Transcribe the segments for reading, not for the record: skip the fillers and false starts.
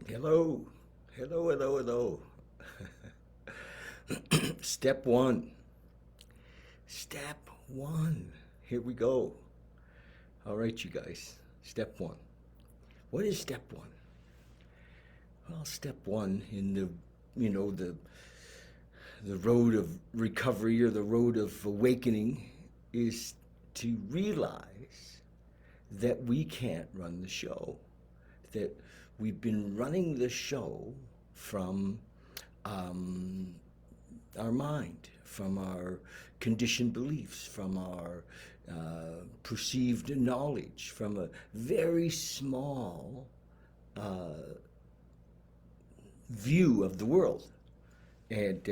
Hello, hello, hello, hello. Step one. Step one. Here we go. All right, you guys. Step one. What is step one? Well, step one in the road of recovery or the road of awakening is to realize that we can't run the show. That we've been running the show from um, our mind, from our conditioned beliefs, from our perceived knowledge, from a very small view of the world, and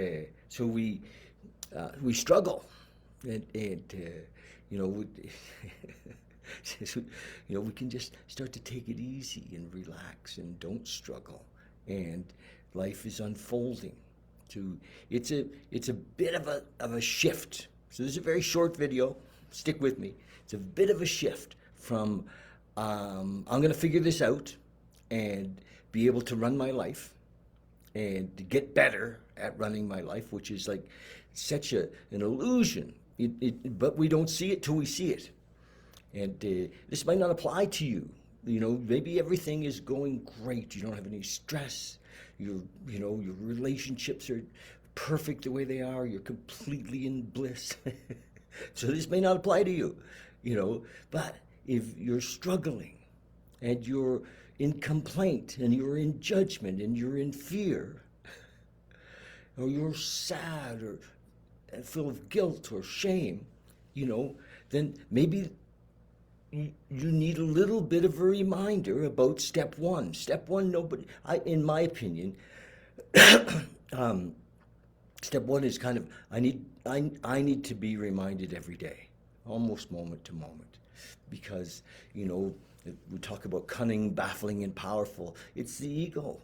so we struggle, and you know. So, we can just start to take it easy and relax and don't struggle, and life is unfolding. To it's a bit of a shift. So this is a very short video. Stick with me. It's a bit of a shift from I'm going to figure this out and be able to run my life and to get better at running my life, which is like such an illusion. But we don't see it till we see it. And this might not apply to you. Maybe everything is going great. You don't have any stress. Your relationships are perfect the way they are. You're completely in bliss. So this may not apply to you. But if you're struggling and you're in complaint and you're in judgment and you're in fear, or you're sad or full of guilt or shame, then maybe you need a little bit of a reminder about step one. Step one, in my opinion, step one is kind of I need to be reminded every day, almost moment to moment, because we talk about cunning, baffling, and powerful. It's the ego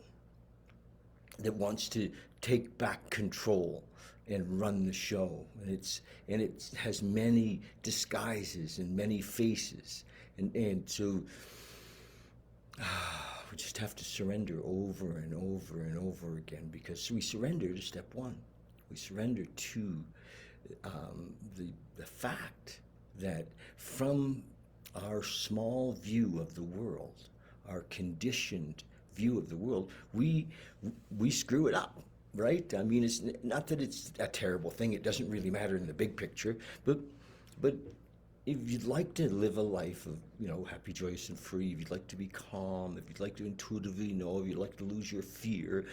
that wants to take back control and run the show, and it has many disguises and many faces, and so we just have to surrender over and over and over again, because we surrender to step one. We surrender to the fact that from our small view of the world, our conditioned view of the world, we screw it up. Right? I mean, it's not that it's a terrible thing. It doesn't really matter in the big picture. But if you'd like to live a life of, happy, joyous, and free, if you'd like to be calm, if you'd like to intuitively know, if you'd like to lose your fear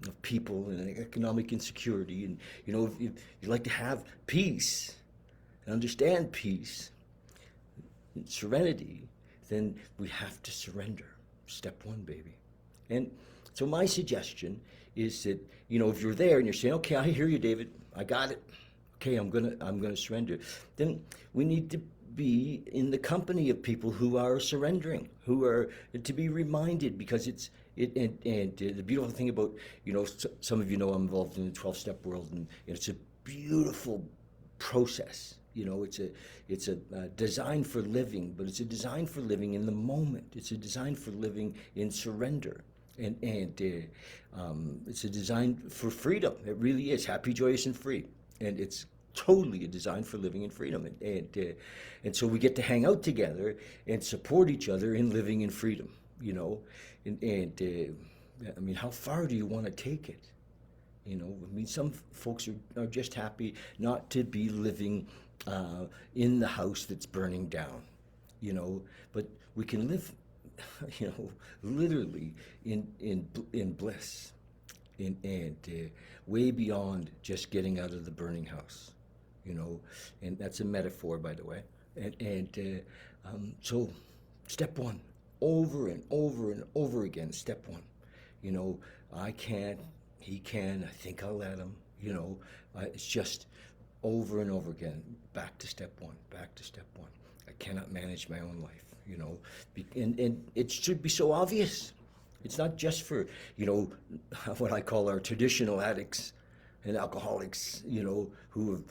of people and economic insecurity, and, if you'd like to have peace and understand peace and serenity, then we have to surrender. Step one, baby. And so my suggestion is that, if you're there and you're saying, okay, I hear you, David, I got it. Okay, I'm gonna surrender. Then we need to be in the company of people who are surrendering, who are to be reminded, because and the beautiful thing about, some of I'm involved in the 12-step world, and it's a beautiful process. It's a design for living, but it's a design for living in the moment. It's a design for living in surrender. And it's a design for freedom. It really is happy, joyous, and free. And it's totally a design for living in freedom. And so we get to hang out together and support each other in living in freedom. I mean, how far do you want to take it? Some folks are just happy not to be living in the house that's burning down. But we can live literally in bliss, and way beyond just getting out of the burning house, and that's a metaphor, by the way. So step one, over and over and over again. Step one, I can't, he can, I think I'll let him, it's just over and over again, back to step one, back to step one. I cannot manage my own life. And it should be so obvious. It's not just for, what I call our traditional addicts and alcoholics, who have,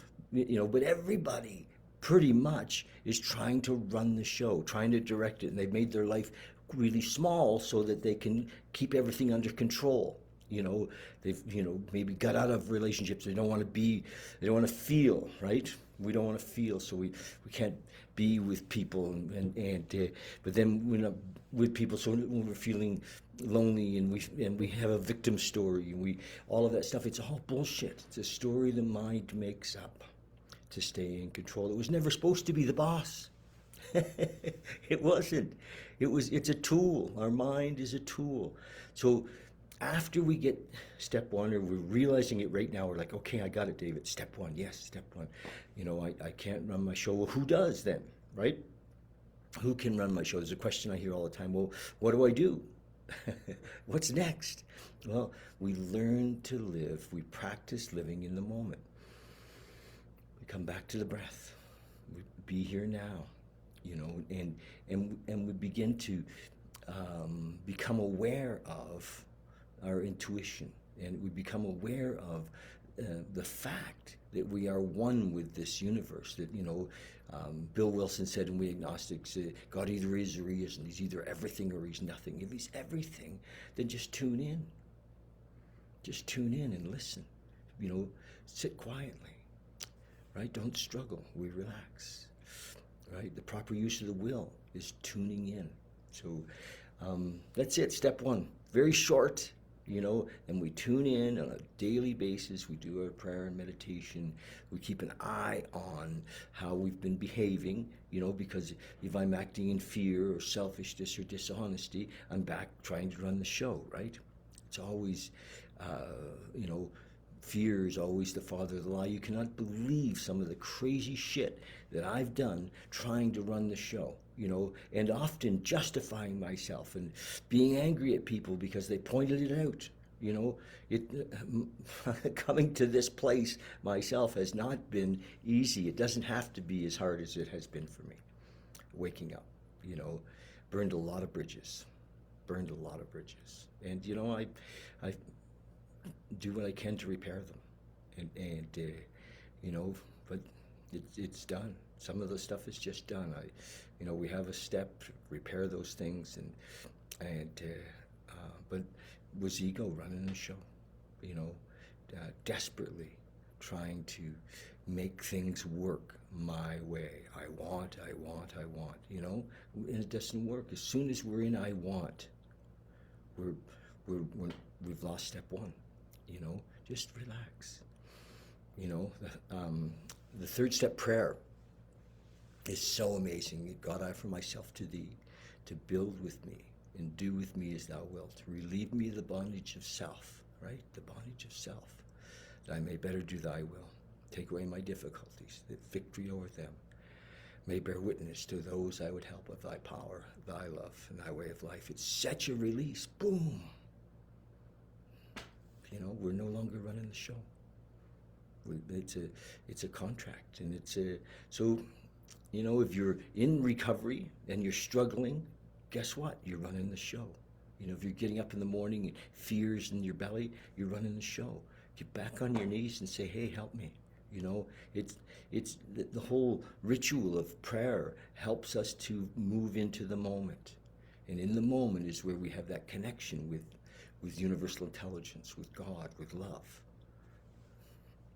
but everybody pretty much is trying to run the show, trying to direct it, and they've made their life really small so that they can keep everything under control. They've maybe got out of relationships. They don't want to feel, right? We don't want to feel, so we can't be with people, but then we're not with people, so when we're feeling lonely, and we have a victim story, and all of that stuff. It's all bullshit. It's a story the mind makes up to stay in control. It was never supposed to be the boss. It wasn't. It's a tool. Our mind is a tool. So after we get step one, or we're realizing it right now, we're like, okay, I got it, David. Step one, yes, step one. I can't run my show. Well, who does then, right? Who can run my show? There's a question I hear all the time. Well, what do I do? What's next? Well, we learn to live. We practice living in the moment. We come back to the breath. We be here now, and we begin to become aware of our intuition, and we become aware of the fact that we are one with this universe. That Bill Wilson said, and we agnostics, God either is or he isn't. He's either everything or he's nothing. If he's everything, then just tune in. Just tune in and listen. Sit quietly, right? Don't struggle. We relax, right? The proper use of the will is tuning in. So that's it. Step one. Very short. And we tune in on a daily basis. We do our prayer and meditation. We keep an eye on how we've been behaving, because if I'm acting in fear or selfishness or dishonesty, I'm back trying to run the show, right? It's always, fear is always the father of the lie. You cannot believe some of the crazy shit that I've done trying to run the show. And often justifying myself and being angry at people because they pointed it out. Coming to this place myself has not been easy. It doesn't have to be as hard as it has been for me. Waking up, burned a lot of bridges. And, I do what I can to repair them. But it's done. Some of the stuff is just done. We have a step to repair those things, but was ego running the show? Desperately trying to make things work my way. I want, and it doesn't work. As soon as we're in I want, we've lost step one. Just relax. The third step, prayer, is so amazing. God, I offer myself to thee, to build with me and do with me as thou wilt. Relieve me the bondage of self, right? The bondage of self, that I may better do thy will. Take away my difficulties, that victory over them may bear witness to those I would help of thy power, thy love, and thy way of life. It's such a release. Boom. We're no longer running the show. It's a contract, and so if you're in recovery and you're struggling, guess what? You're running the show. If you're getting up in the morning and fears in your belly, you're running the show. Get back on your knees and say, hey, help me. It's the whole ritual of prayer helps us to move into the moment. And in the moment is where we have that connection with universal intelligence, with God, with love.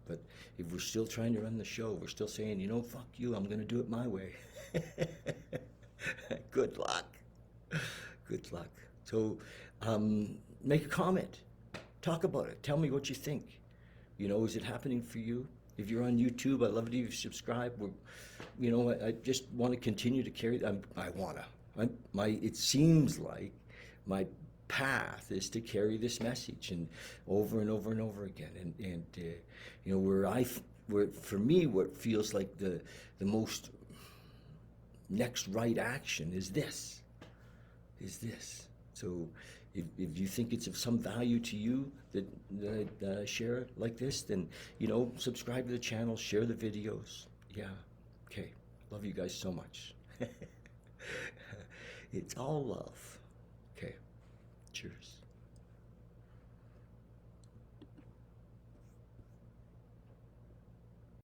But if we're still trying to run the show, we're still saying, fuck you, I'm going to do it my way. Good luck. Good luck. So make a comment. Talk about it. Tell me what you think. Is it happening for you? If you're on YouTube, I'd love it if you subscribe. I just want to continue to carry. It seems like my path is to carry this message, and over and over and over again. Where for me, what feels like the most next right action is this. So if you think it's of some value to you that I share like this, then subscribe to the channel, share the videos. Yeah, okay. Love you guys so much. It's all love. Okay. Cheers.